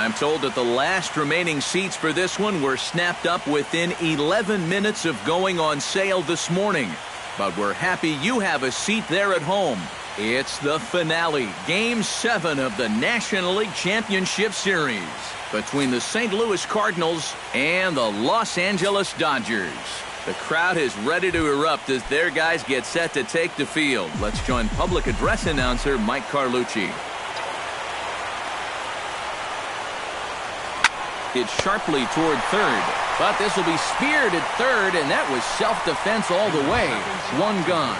I'm told that the last remaining seats for this one were snapped up within 11 minutes of going on sale this morning. But we're happy you have a seat there at home. It's the finale, Game 7 of the National League Championship Series between the St. Louis Cardinals and the Los Angeles Dodgers. The crowd is ready to erupt as their guys get set to take the field. Let's join public address announcer Mike Carlucci. It's sharply toward third, but this will be speared at third, and that was self-defense all the way. One gone.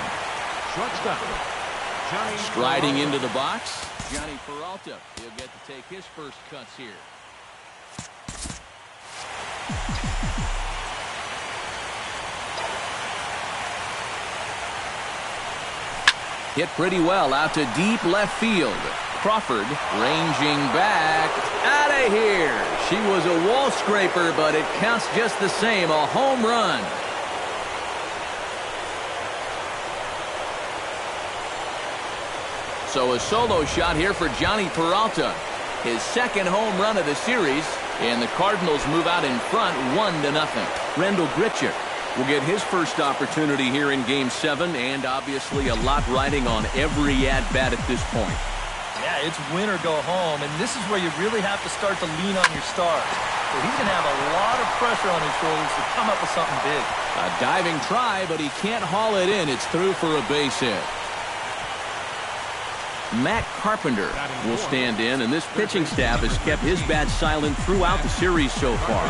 Striding into the box, Johnny Peralta. He'll get to take his first cuts here. Hit pretty well out to deep left field. Crawford ranging back. Out of here. She was a wall scraper, but it counts just the same. A home run. So a solo shot here for Johnny Peralta. His second home run of the series, and the Cardinals move out in front 1-0. Rendell Grichuk will get his first opportunity here in Game 7, and obviously a lot riding on every at-bat at this point. Yeah, it's win or go home, and this is where you really have to start to lean on your stars. So he's going to have a lot of pressure on his shoulders to come up with something big. A diving try, but he can't haul it in. It's through for a base hit. Matt Carpenter will stand in, and this pitching staff has kept his bat silent throughout the series so far.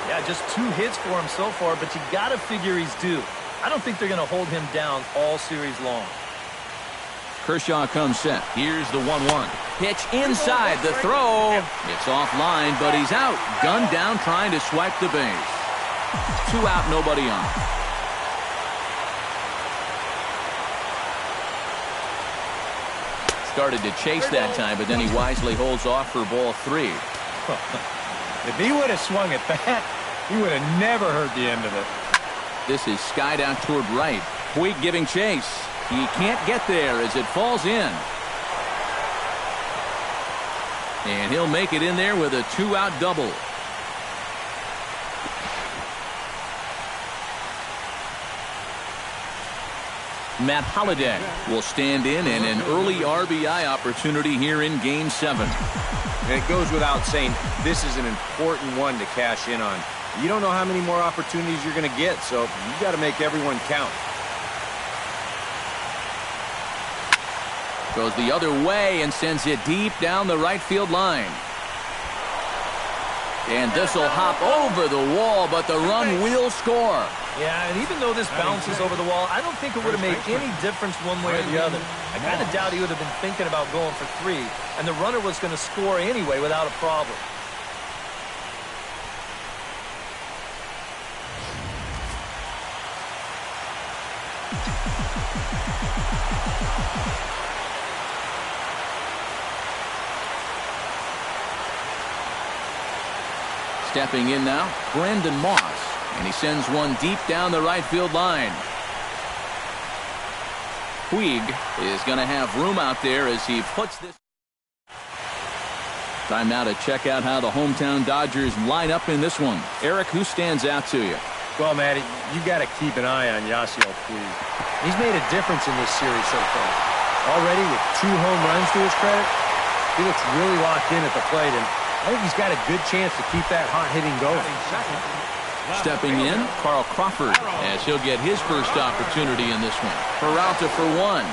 Yeah, just 2 hits for him so far, but you got to figure he's due. I don't think they're going to hold him down all series long. Kershaw comes set. Here's the 1-1. Pitch inside. The throw. It's offline, but he's out. Gunned down trying to swipe the base. 2 out, nobody on. Started to chase that time, but then he wisely holds off for ball 3. If he would have swung at that, he would have never heard the end of it. This is skied out toward right. Puig giving chase. He can't get there as it falls in. And he'll make it in there with a 2-out double. Matt Holliday will stand in and an early RBI opportunity here in Game 7. And it goes without saying, this is an important one to cash in on. You don't know how many more opportunities you're going to get, so you got to make everyone count. Goes the other way and sends it deep down the right field line. And this will hop over the wall, but the run will score. Yeah, and even though this bounces over the wall, I don't think it would have made any difference one way or the other. I kind of doubt he would have been thinking about going for 3, and the runner was going to score anyway without a problem. Stepping in now, Brandon Moss. And he sends one deep down the right field line. Puig is going to have room out there as he puts this. Time now to check out how the hometown Dodgers line up in this one. Eric, who stands out to you? Well, Matty, you got to keep an eye on Yasiel Puig. He's made a difference in this series so far. Already with 2 home runs to his credit, he looks really locked in at the plate, and I think he's got a good chance to keep that hot hitting going. Stepping in, Carl Crawford, as he'll get his first opportunity in this one. Peralta for 1.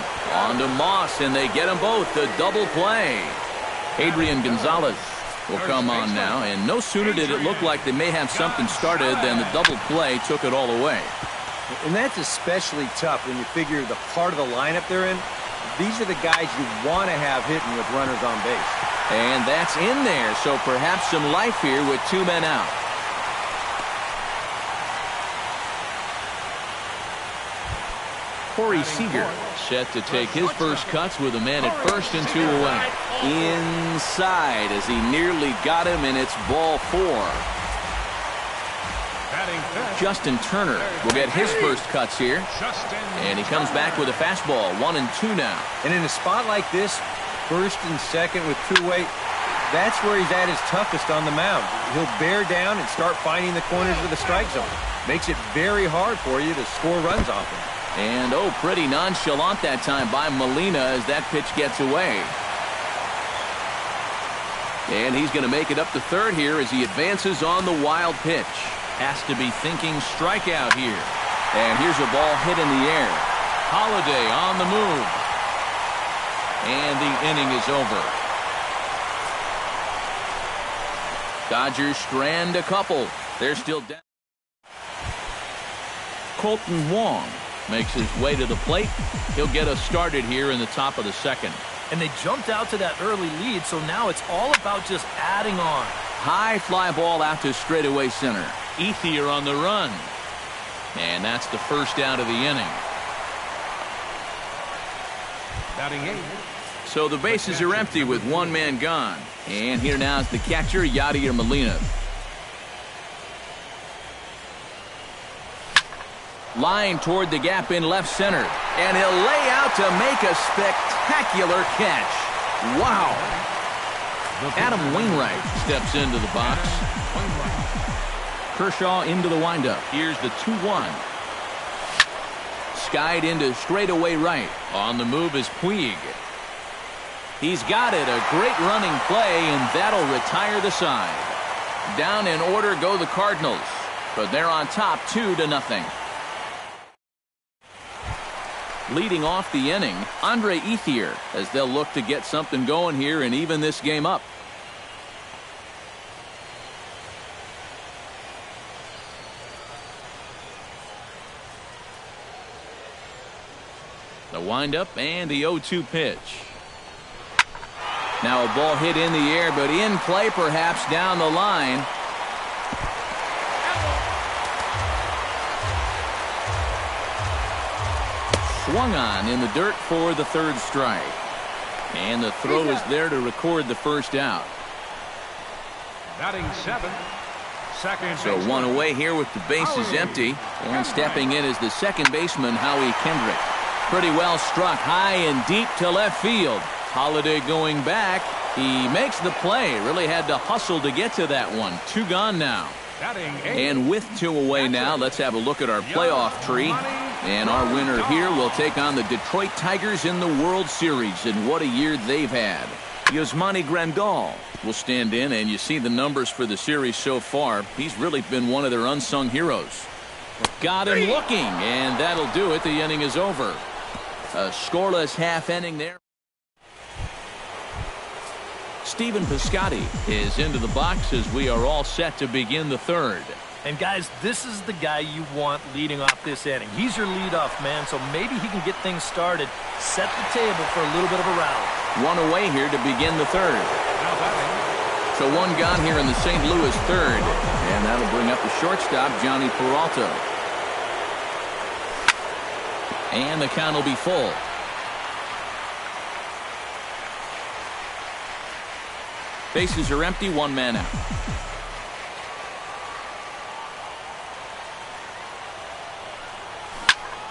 On to Moss, and they get them both. The double play. Adrian Gonzalez will come on now, and no sooner did it look like they may have something started than the double play took it all away. And that's especially tough when you figure the part of the lineup they're in. These are the guys you want to have hitting with runners on base. And that's in there, so perhaps some life here with 2 men out. Corey Seager set to take his first cuts with a man at first and 2 away. Inside as he nearly got him, and it's ball 4. Justin Turner will get his first cuts here. And he comes back with a fastball, 1-2 now. And in a spot like this, first and second with 2 away, That's where he's at his toughest on the mound. He'll bear down and start finding the corners of the strike zone. Makes it very hard for you to score runs off him. And, pretty nonchalant that time by Molina as that pitch gets away. And he's going to make it up to third here as he advances on the wild pitch. Has to be thinking strikeout here. And here's a ball hit in the air. Holiday on the move. And the inning is over. Dodgers strand a couple. They're still down. Colton Wong makes his way to the plate. He'll get us started here in the top of the second. And they jumped out to that early lead, so now it's all about just adding on. High fly ball out to straightaway center. Ethier on the run. And that's the first out of the inning. Batting 8. So the bases are empty with one man gone. And here now is the catcher, Yadier Molina. Line toward the gap in left center. And he'll lay out to make a spectacular catch. Wow. Adam Wainwright steps into the box. Kershaw into the windup. Here's the 2-1. Skied into straightaway right. On the move is Puig. He's got it. A great running play, and that'll retire the side. Down in order go the Cardinals. But they're on top 2-0. Leading off the inning, Andre Ethier, as they'll look to get something going here and even this game up. The windup and the 0-2 pitch. Now a ball hit in the air, but in play perhaps down the line. Swung on in the dirt for the third strike. And the throw is there to record the first out. Batting 7. Second. So one away here with the bases empty. And stepping in is the second baseman, Howie Kendrick. Pretty well struck high and deep to left field. Holiday going back. He makes the play. Really had to hustle to get to that one. 2 gone now. And with 2 away now, let's have a look at our playoff tree. And our winner here will take on the Detroit Tigers in the World Series. And what a year they've had. Yasmani Grandal will stand in, and you see the numbers for the series so far. He's really been one of their unsung heroes. Got him looking, and that'll do it. The inning is over. A scoreless half inning there. Stephen Piscotty is into the box as we are all set to begin the third. And guys, this is the guy you want leading off this inning. He's your leadoff man, so maybe he can get things started, set the table for a little bit of a rally. One away here to begin the third. So one gone here in the St. Louis third. And that'll bring up the shortstop, Johnny Peralta. And the count will be full. Bases are empty, one man out.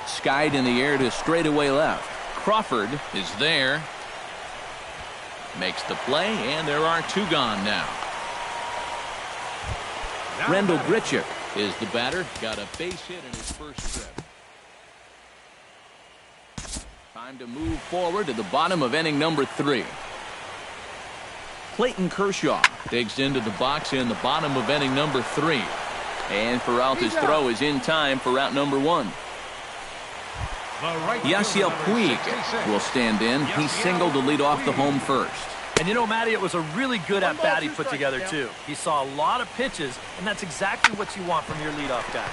Skied in the air to straightaway left. Crawford is there. Makes the play, and there are 2 gone now. Randall Grichuk is the batter. Got a base hit in his first trip. Time to move forward to the bottom of inning number 3. Clayton Kershaw digs into the box in the bottom of inning number 3. And Peralta's throw is in time for out number 1. Yasiel Puig will stand in. He singled to lead off the home first. And you know, Matty, it was a really good at-bat he put together, too. He saw a lot of pitches, and that's exactly what you want from your leadoff guy.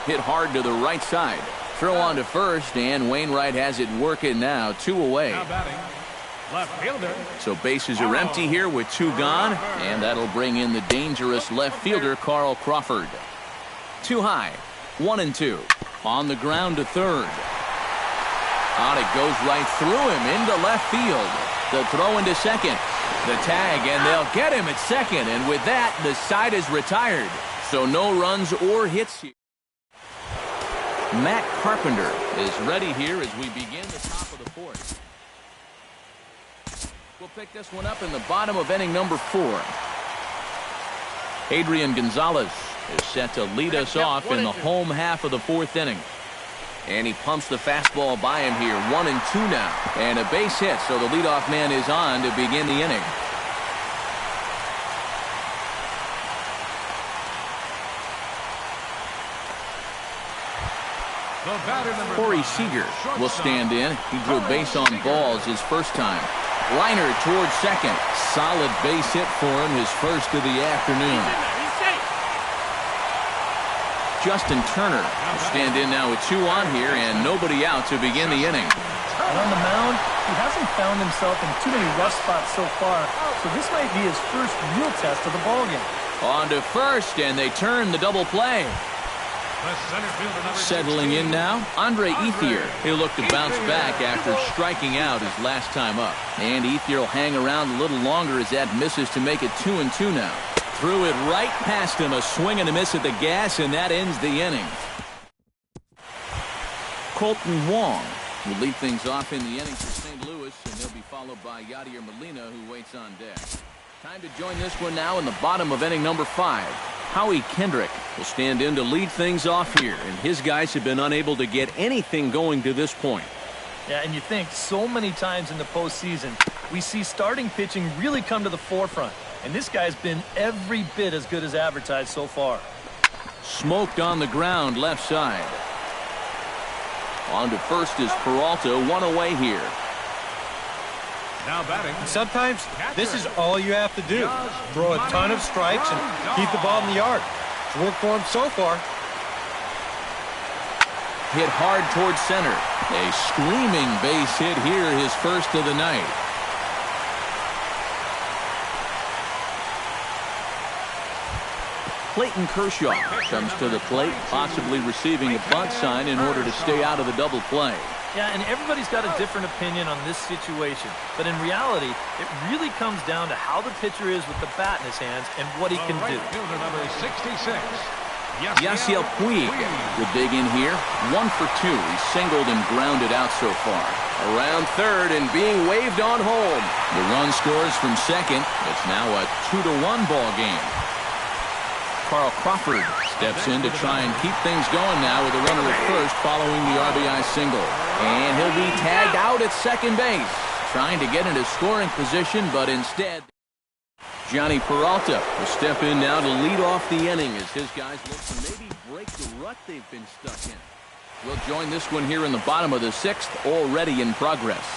Hit hard to the right side. Throw on to first, and Wainwright has it working now. 2 away. Left fielder. So bases are empty here with 2 gone, and that'll bring in the dangerous left fielder, Carl Crawford. 2 high, 1-2. On the ground to third. On it goes right through him into left field. The throw into second. The tag, and they'll get him at second. And with that, the side is retired. So no runs or hits here. Matt Carpenter is ready here as we begin the top of the 4th. We'll pick this one up in the bottom of inning number 4. Adrian Gonzalez is set to lead us off in the home half of the 4th inning. And he pumps the fastball by him here. 1-2 now. And a base hit, so the leadoff man is on to begin the inning. Corey Seager will stand in. He drew a base on balls his first time. Liner towards second. Solid base hit for him, his first of the afternoon. Justin Turner will stand in now with 2 on here and nobody out to begin the inning. And on the mound, he hasn't found himself in too many rough spots so far, so this might be his first real test of the ballgame. On to first, and they turn the double play. Settling in now, Andre Ethier. He'll look to bounce back after striking out his last time up. And Ethier will hang around a little longer as that misses to make it 2-2 now. Threw it right past him, a swing and a miss at the gas, and that ends the inning. Colton Wong will lead things off in the inning for St. Louis, and he'll be followed by Yadier Molina, who waits on deck. Time to join this one now in the bottom of inning number 5. Howie Kendrick will stand in to lead things off here, and his guys have been unable to get anything going to this point. Yeah, and you think so many times in the postseason, we see starting pitching really come to the forefront. And this guy's been every bit as good as advertised so far. Smoked on the ground left side. On to first is Peralta, 1 away here. Now batting. Sometimes this is all you have to do. Throw a ton of strikes and keep the ball in the yard. It's worked for him so far. Hit hard towards center. A screaming base hit here, his first of the night. Clayton Kershaw comes to the plate, possibly receiving a bunt sign in order to stay out of the double play. Yeah, and everybody's got a different opinion on this situation. But in reality, it really comes down to how the pitcher is with the bat in his hands and what he can do. Number 66. Yasiel Puig will dig in here. 1 for 2. He's singled and grounded out so far. Around third and being waved on home. The run scores from second. It's now a 2-1 ball game. Carl Crawford steps in to try and keep things going now with a runner at first following the RBI single. And he'll be tagged out at second base. Trying to get into scoring position, but instead Johnny Peralta will step in now to lead off the inning as his guys look to maybe break the rut they've been stuck in. We'll join this one here in the bottom of the 6th, already in progress.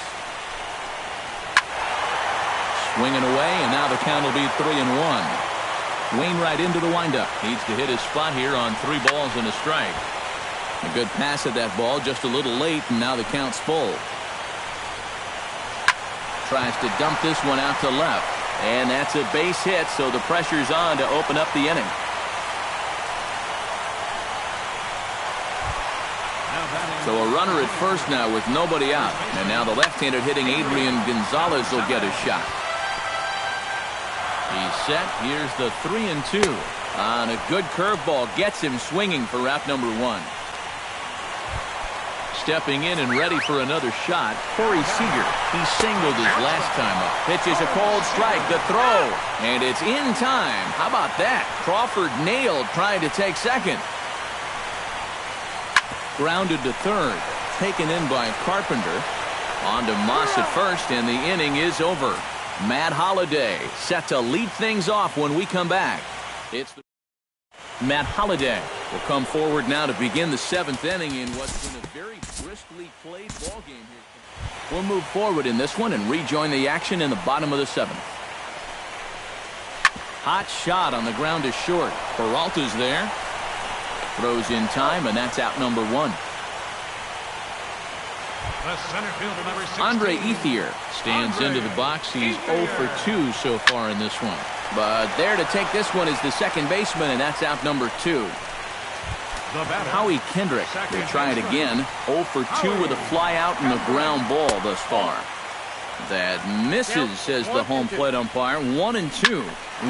Swinging away, and now the count will be 3-1. Wainwright into the windup. Needs to hit his spot here on 3 balls and a strike. A good pass at that ball, just a little late, and now the count's full. Tries to dump this one out to left. And that's a base hit, so the pressure's on to open up the inning. So a runner at first now with nobody out. And now the left-handed hitting Adrian Gonzalez will get a shot. He's set. Here's the 3-2. On a good curveball, gets him swinging for out number 1. Stepping in and ready for another shot, Corey Seager. He singled his last time up. Pitches a cold strike, the throw, and it's in time. How about that? Crawford nailed trying to take second. Grounded to third. Taken in by Carpenter. On to Moss at first, and the inning is over. Matt Holliday set to lead things off when we come back. Matt Holliday will come forward now to begin the 7th inning in what's been a very briskly played ball game here. We'll move forward in this one and rejoin the action in the bottom of the 7th. Hot shot on the ground to short. Peralta's there. Throws in time, and that's out number 1. The center fielder, number 16. Andre Ethier stands into the box. He's 0 for 2 so far in this one. But there to take this one is the second baseman, and that's out number 2. Howie Kendrick will try it again. 0 for 2 with a fly out and a ground ball thus far. That misses, says the home plate umpire. 1-2.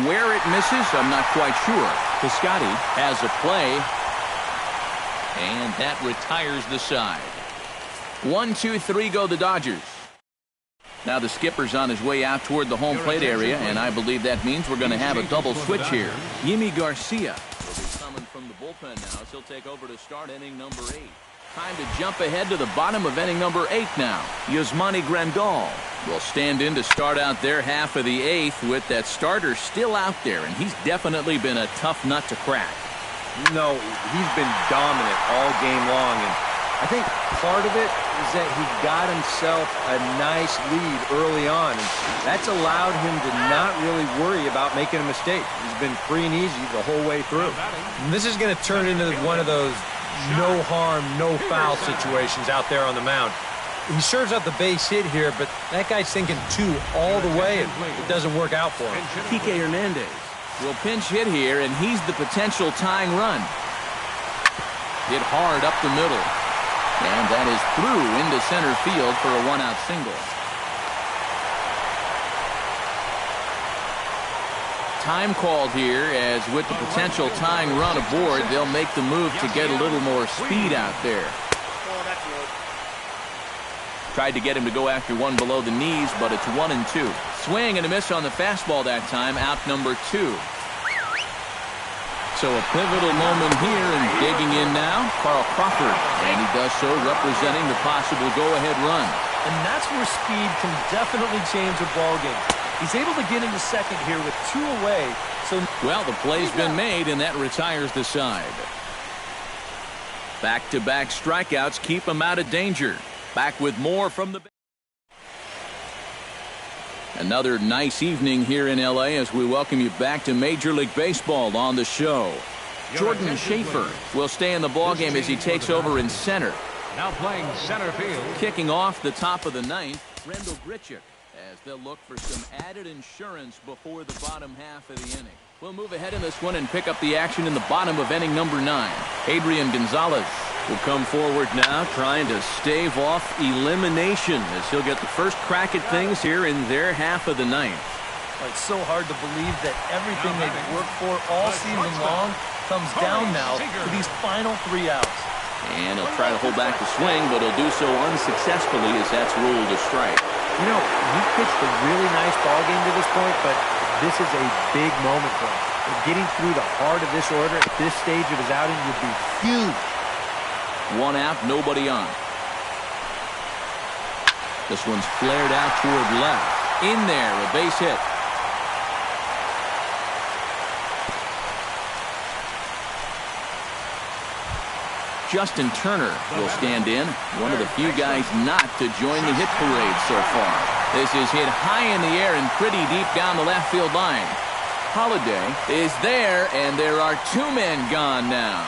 Where it misses, I'm not quite sure. Piscotty has a play, and that retires the side. 1-2-3 go the Dodgers. Now the skipper's on his way out toward the home plate area, and I believe that means we're going to have a double switch here. Yimi Garcia will be coming from the bullpen now, so he'll take over to start inning number 8. Time to jump ahead to the bottom of inning number 8 now. Yasmani Grandal will stand in to start out their half of the 8th with that starter still out there, and he's definitely been a tough nut to crack. No, he's been dominant all game long, and I think part of it is that he got himself a nice lead early on, and that's allowed him to not really worry about making a mistake. He's been free and easy the whole way through. And this is going to turn into one of those no harm, no foul situations out there on the mound. He serves out the base hit here, but that guy's thinking 2 all the way, and it doesn't work out for him. Kike Hernandez will pinch hit here, and he's the potential tying run. Hit hard up the middle. And that is through into center field for a 1-out single. Time called here, as with the potential tying run aboard, they'll make the move to get a little more speed out there. Tried to get him to go after one below the knees, but it's 1-2. Swing and a miss on the fastball that time, out number 2. So a pivotal moment here, and digging in now, Carl Crawford. And he does so representing the possible go-ahead run. And that's where speed can definitely change a ball game. He's able to get into second here with 2 away. So well, the play's been made, and that retires the side. Back-to-back strikeouts keep him out of danger. Back with more from the... Another nice evening here in L.A. as we welcome you back to Major League Baseball on the show. Jordan Schaefer will stay in the ballgame as he takes over in center. Now playing center field. Kicking off the top of the 9th, Rendell Grichuk, as they'll look for some added insurance before the bottom half of the inning. We'll move ahead in this one and pick up the action in the bottom of inning number 9. Adrian Gonzalez will come forward now, trying to stave off elimination as he'll get the first crack at things here in their half of the 9th. It's so hard to believe that everything they've worked for all season long comes down now to these final 3 outs. And he'll try to hold back the swing, but he'll do so unsuccessfully as that's ruled a strike. You know, he pitched a really nice ball game to this point, but this is a big moment for him. Getting through the heart of this order at this stage of his outing would be huge. 1 out, nobody on. This one's flared out toward left. In there, a base hit. Justin Turner will stand in, one of the few guys not to join the hit parade so far. This is hit high in the air and pretty deep down the left field line. Holiday is there, and there are 2 men gone now.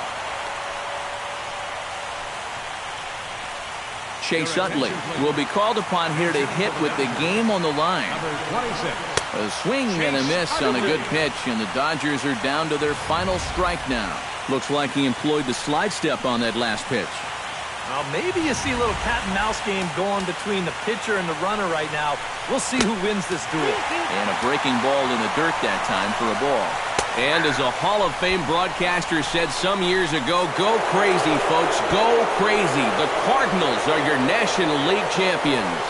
Chase Utley will be called upon here to hit with the game on the line. A swing and a miss on a good pitch, and the Dodgers are down to their final strike now. Looks like he employed the slide step on that last pitch. Well, maybe you see a little cat and mouse game going between the pitcher and the runner right now. We'll see who wins this duel. And a breaking ball in the dirt that time for a ball. And as a Hall of Fame broadcaster said some years ago, go crazy, folks, go crazy. The Cardinals are your National League champions.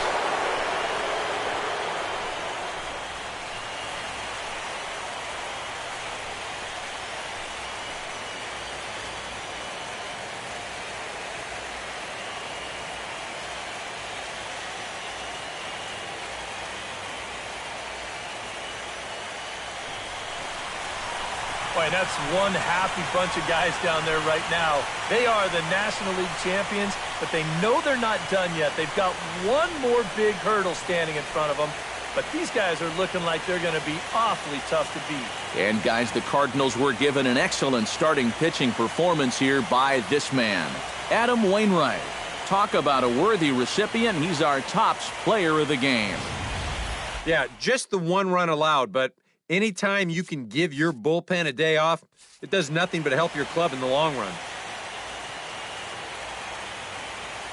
Boy, that's one happy bunch of guys down there right now. They are the National League champions, but they know they're not done yet. They've got one more big hurdle standing in front of them, but these guys are looking like they're going to be awfully tough to beat. And, guys, the Cardinals were given an excellent starting pitching performance here by this man, Adam Wainwright. Talk about a worthy recipient. He's our tops player of the game. Yeah, just the 1 run allowed, but anytime you can give your bullpen a day off, it does nothing but help your club in the long run.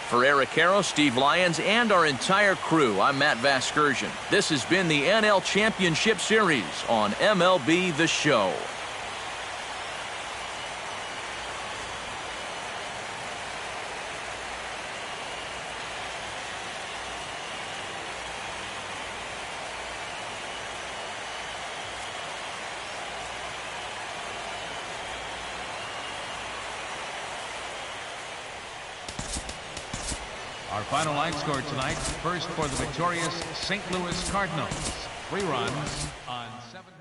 For Eric Harrow, Steve Lyons, and our entire crew, I'm Matt Vasgersian. This has been the NL Championship Series on MLB The Show. Our final line score tonight, first for the victorious St. Louis Cardinals. 3 runs on 7.